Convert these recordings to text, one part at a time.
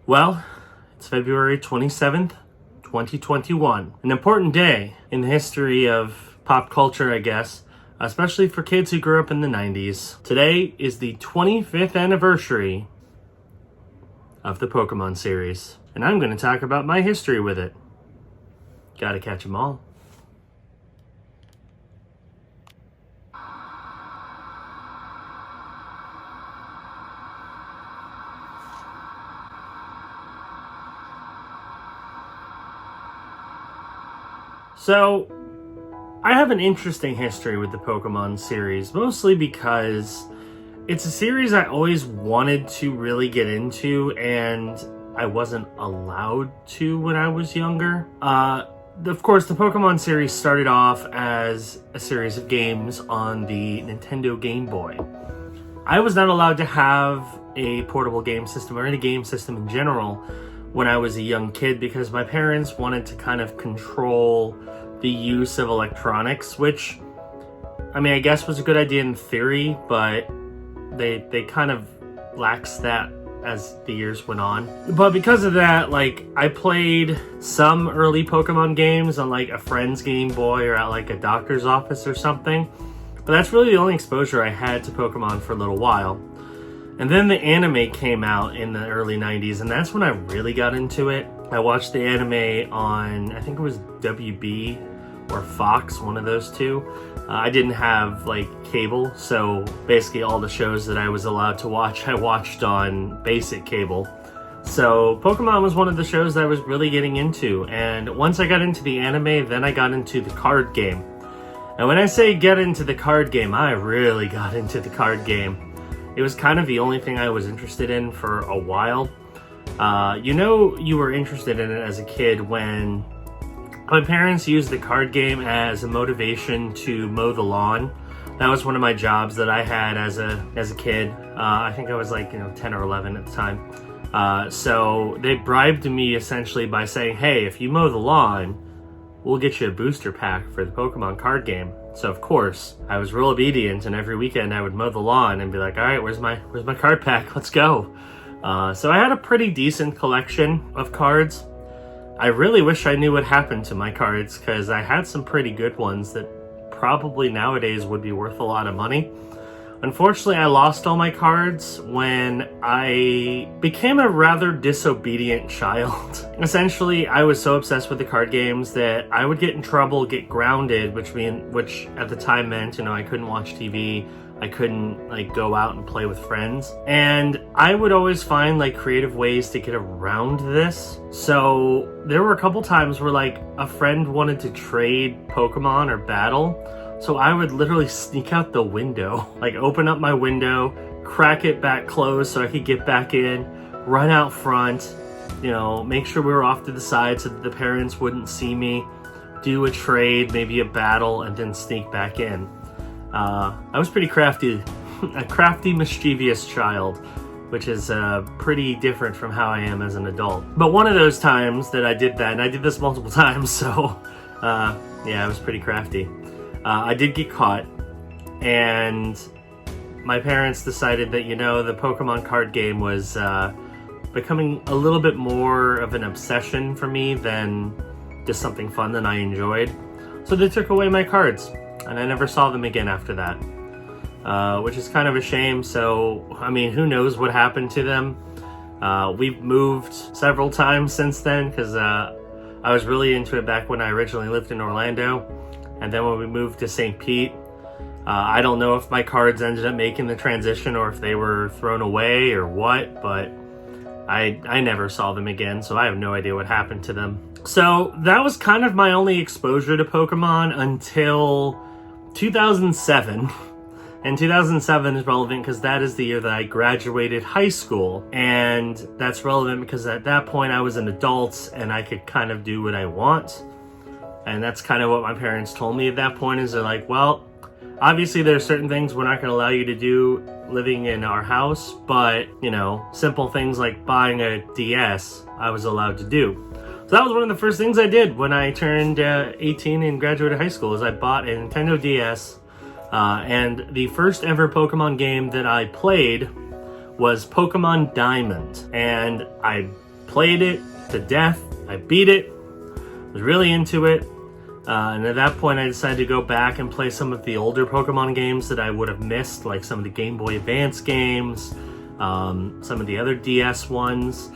Well, it's February 27th, 2021. An important day in the history of pop culture, I guess, especially for kids who grew up in the 90s. Today is the 25th anniversary of the Pokemon series, and I'm going to talk about my history with it. Gotta catch 'em all. So, I have an interesting history with the Pokemon series, mostly because it's a series I always wanted to really get into, and I wasn't allowed to when I was younger. Of course, the Pokemon series started off as a series of games on the Nintendo Game Boy. I was not allowed to have a portable game system or any game system in general when I was a young kid because my parents wanted to kind of control the use of electronics, which, I mean, I guess was a good idea in theory, but they kind of laxed that as the years went on. But because of that, like, I played some early Pokemon games on like a friend's Game Boy or at like a doctor's office or something, but that's really the only exposure I had to Pokemon for a little while. And then the anime came out in the early 90s, and that's when I really got into it. I watched the anime on, I think it was WB or Fox, one of those two. I didn't have like cable, so basically all the shows that I was allowed to watch, I watched on basic cable. So Pokemon was one of the shows that I was really getting into, and once I got into the anime, then I got into the card game. And when I say get into the card game, I really got into the card game. It was kind of the only thing I was interested in for a while. You were interested in it as a kid when my parents used the card game as a motivation to mow the lawn. That was one of my jobs that I had as a kid. I think I was like 10 or 11 at the time. So they bribed me essentially by saying, hey, if you mow the lawn, we'll get you a booster pack for the Pokemon card game. So of course, I was real obedient, and every weekend I would mow the lawn and be like, all right, where's my card pack? Let's go. So I had a pretty decent collection of cards. I really wish I knew what happened to my cards, because I had some pretty good ones that probably nowadays would be worth a lot of money. Unfortunately, I lost all my cards when I became a rather disobedient child. Essentially, I was so obsessed with the card games that I would get in trouble, get grounded, which at the time meant, I couldn't watch TV. I couldn't like go out and play with friends. And I would always find like creative ways to get around this. So there were a couple times where like a friend wanted to trade Pokemon or battle. So I would literally sneak out the window, like open up my window, crack it back closed so I could get back in, run out front, make sure we were off to the side so that the parents wouldn't see me, do a trade, maybe a battle, and then sneak back in. I was pretty crafty, a crafty, mischievous child, which is pretty different from how I am as an adult. But one of those times that I did that, and I did this multiple times, so yeah, I was pretty crafty. I did get caught, and my parents decided that, the Pokemon card game was becoming a little bit more of an obsession for me than just something fun that I enjoyed. So they took away my cards, and I never saw them again after that, which is kind of a shame. So, I mean, who knows what happened to them? We've moved several times since then, because I was really into it back when I originally lived in Orlando. And then when we moved to St. Pete, I don't know if my cards ended up making the transition or if they were thrown away or what, but I never saw them again, so I have no idea what happened to them. So that was kind of my only exposure to Pokemon until 2007. And 2007 is relevant because that is the year that I graduated high school. And that's relevant because at that point I was an adult and I could kind of do what I want. And that's kind of what my parents told me at that point, is they're like, well, obviously there are certain things we're not going to allow you to do living in our house, but, simple things like buying a DS, I was allowed to do. So that was one of the first things I did when I turned 18 and graduated high school, is I bought a Nintendo DS, and the first ever Pokemon game that I played was Pokemon Diamond. And I played it to death. I beat it, was really into it. And at that point, I decided to go back and play some of the older Pokemon games that I would have missed, like some of the Game Boy Advance games, some of the other DS ones.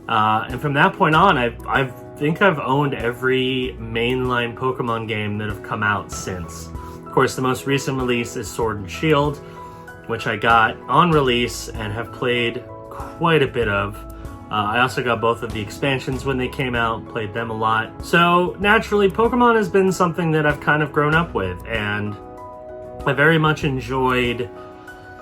And from that point on, I think I've owned every mainline Pokemon game that have come out since. Of course, the most recent release is Sword and Shield, which I got on release and have played quite a bit of. I also got both of the expansions when they came out, played them a lot. So naturally, Pokemon has been something that I've kind of grown up with, and I very much enjoyed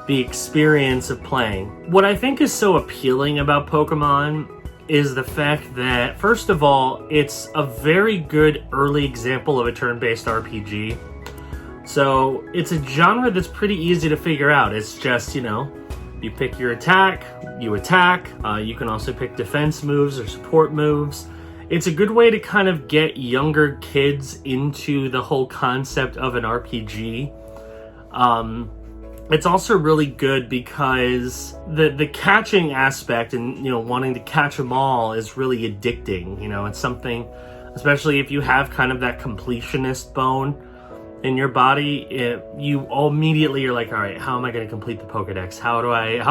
the experience of playing. What I think is so appealing about Pokemon is the fact that, first of all, it's a very good early example of a turn-based RPG. So it's a genre that's pretty easy to figure out. It's just, you pick your attack, you attack. You can also pick defense moves or support moves. It's a good way to kind of get younger kids into the whole concept of an RPG. It's also really good because the catching aspect and, wanting to catch them all is really addicting. It's something, especially if you have kind of that completionist bone in your body, you immediately are like, all right, how am I going to complete the Pokedex? How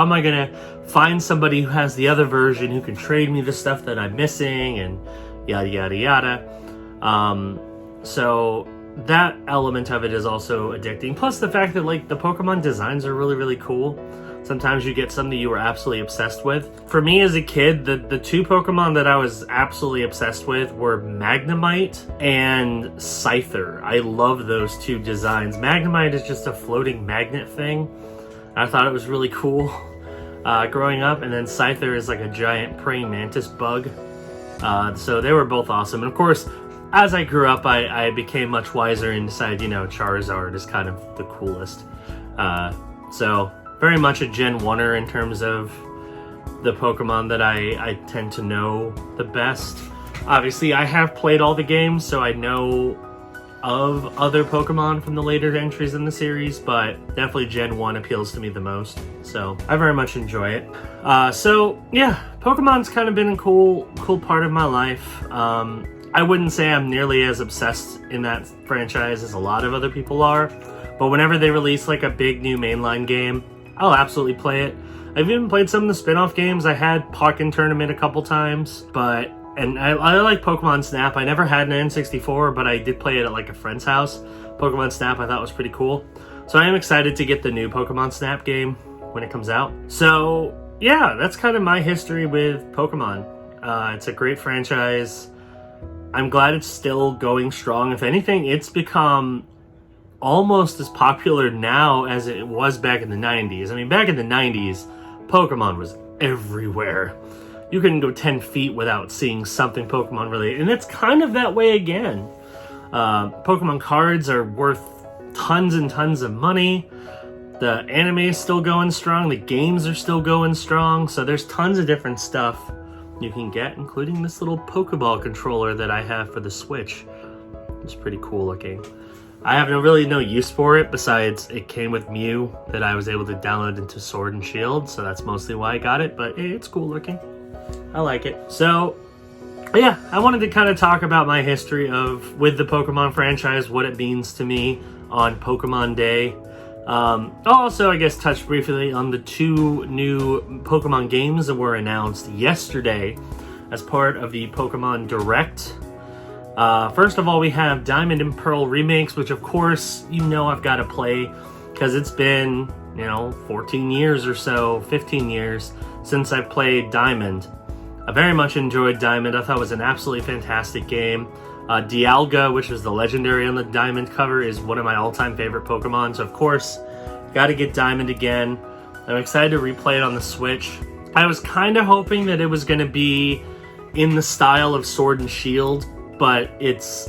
am I going to find somebody who has the other version who can trade me the stuff that I'm missing, and yada, yada, yada. So that element of it is also addicting. Plus the fact that, the Pokemon designs are really, really cool. Sometimes you get some that you were absolutely obsessed with. For me as a kid, the two Pokemon that I was absolutely obsessed with were Magnemite and Scyther. I love those two designs. Magnemite is just a floating magnet thing. I thought it was really cool growing up. And then Scyther is like a giant praying mantis bug. So they were both awesome. And of course, as I grew up, I became much wiser and decided, Charizard is kind of the coolest. So very much a Gen 1er in terms of the Pokemon that I tend to know the best. Obviously, I have played all the games, so I know of other Pokemon from the later entries in the series, but definitely Gen 1 appeals to me the most, so I very much enjoy it. So, yeah, Pokemon's kind of been a cool part of my life. I wouldn't say I'm nearly as obsessed in that franchise as a lot of other people are, but whenever they release a big new mainline game, I'll absolutely play it. I've even played some of the spin-off games. I had Pokken Tournament a couple times, and I like Pokemon Snap. I never had an N64, but I did play it at a friend's house. Pokemon Snap I thought was pretty cool. So I am excited to get the new Pokemon Snap game when it comes out. So yeah, that's kind of my history with Pokemon. It's a great franchise. I'm glad it's still going strong. If anything, it's become almost as popular now as it was back in the 90s. I mean, back in the 90s, Pokemon was everywhere. You couldn't go 10 feet without seeing something Pokemon related, and it's kind of that way again. Pokemon cards are worth tons and tons of money. The anime is still going strong. The games are still going strong. So there's tons of different stuff you can get, including this little Pokeball controller that I have for the Switch. It's pretty cool looking. I have really no use for it besides it came with Mew that I was able to download into Sword and Shield, so that's mostly why I got it, but it's cool looking. I like it. So, yeah, I wanted to kind of talk about my history with the Pokemon franchise, what it means to me on Pokemon Day. I'll also, I guess, touch briefly on the two new Pokemon games that were announced yesterday as part of the Pokemon Direct. First of all, we have Diamond and Pearl remakes, which of course, I've got to play because it's been, 14 years or so, 15 years since I played Diamond. I very much enjoyed Diamond. I thought it was an absolutely fantastic game. Dialga, which is the legendary on the Diamond cover, is one of my all-time favorite Pokemon. So of course, got to get Diamond again. I'm excited to replay it on the Switch. I was kind of hoping that it was going to be in the style of Sword and Shield, but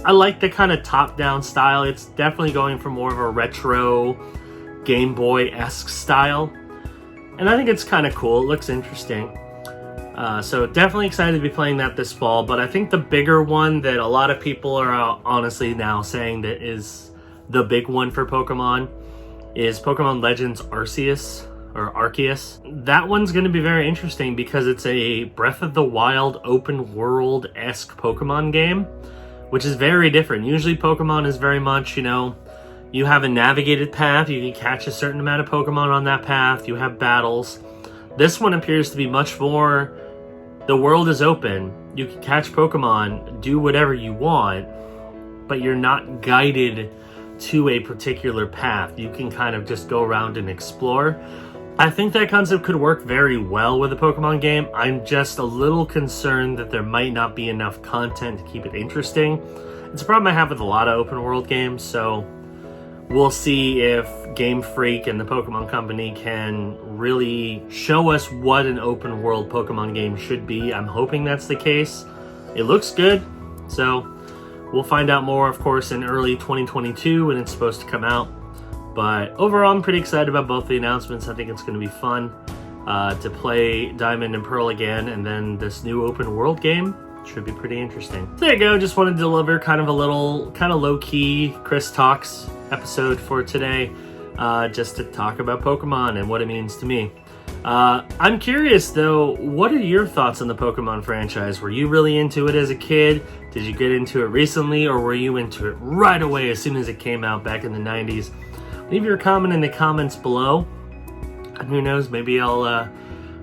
I like the kind of top-down style. It's definitely going for more of a retro Game Boy-esque style. And I think it's kind of cool. It looks interesting. So definitely excited to be playing that this fall. But I think the bigger one that a lot of people are honestly now saying that is the big one for Pokemon is Pokemon Legends Arceus. or Arceus. That one's going to be very interesting because it's a Breath of the Wild open world-esque Pokemon game, which is very different. Usually Pokemon is very much, you know, you have a navigated path, you can catch a certain amount of Pokemon on that path, you have battles. This one appears to be much more, the world is open, you can catch Pokemon, do whatever you want, but you're not guided to a particular path. You can kind of just go around and explore. I think that concept could work very well with a Pokemon game. I'm just a little concerned that there might not be enough content to keep it interesting. It's a problem I have with a lot of open world games, so we'll see if Game Freak and the Pokemon Company can really show us what an open world Pokemon game should be. I'm hoping that's the case. It looks good, so we'll find out more, of course, in early 2022 when it's supposed to come out. But overall, I'm pretty excited about both the announcements. I think it's going to be fun to play Diamond and Pearl again, and then this new open world game should be pretty interesting. There you go. Just wanted to deliver kind of a little, kind of low-key Chris Talks episode for today, just to talk about Pokemon and what it means to me. I'm curious though, what are your thoughts on the Pokemon franchise? Were you really into it as a kid? Did you get into it recently, or were you into it right away as soon as it came out back in the 90s? Leave your comment in the comments below, and who knows, maybe I'll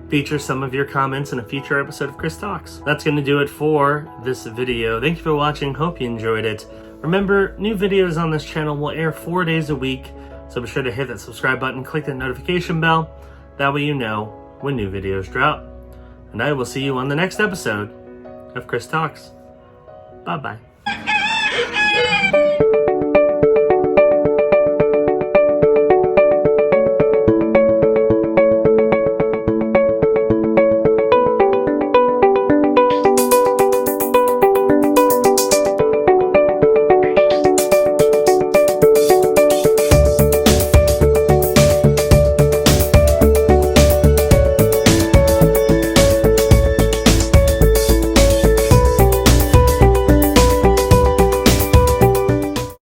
feature some of your comments in a future episode of Chris Talks. That's going to do it for this video. Thank you for watching. Hope you enjoyed it. Remember, new videos on this channel will air 4 days a week, so be sure to hit that subscribe button, click that notification bell. That way you know when new videos drop. And I will see you on the next episode of Chris Talks. Bye-bye.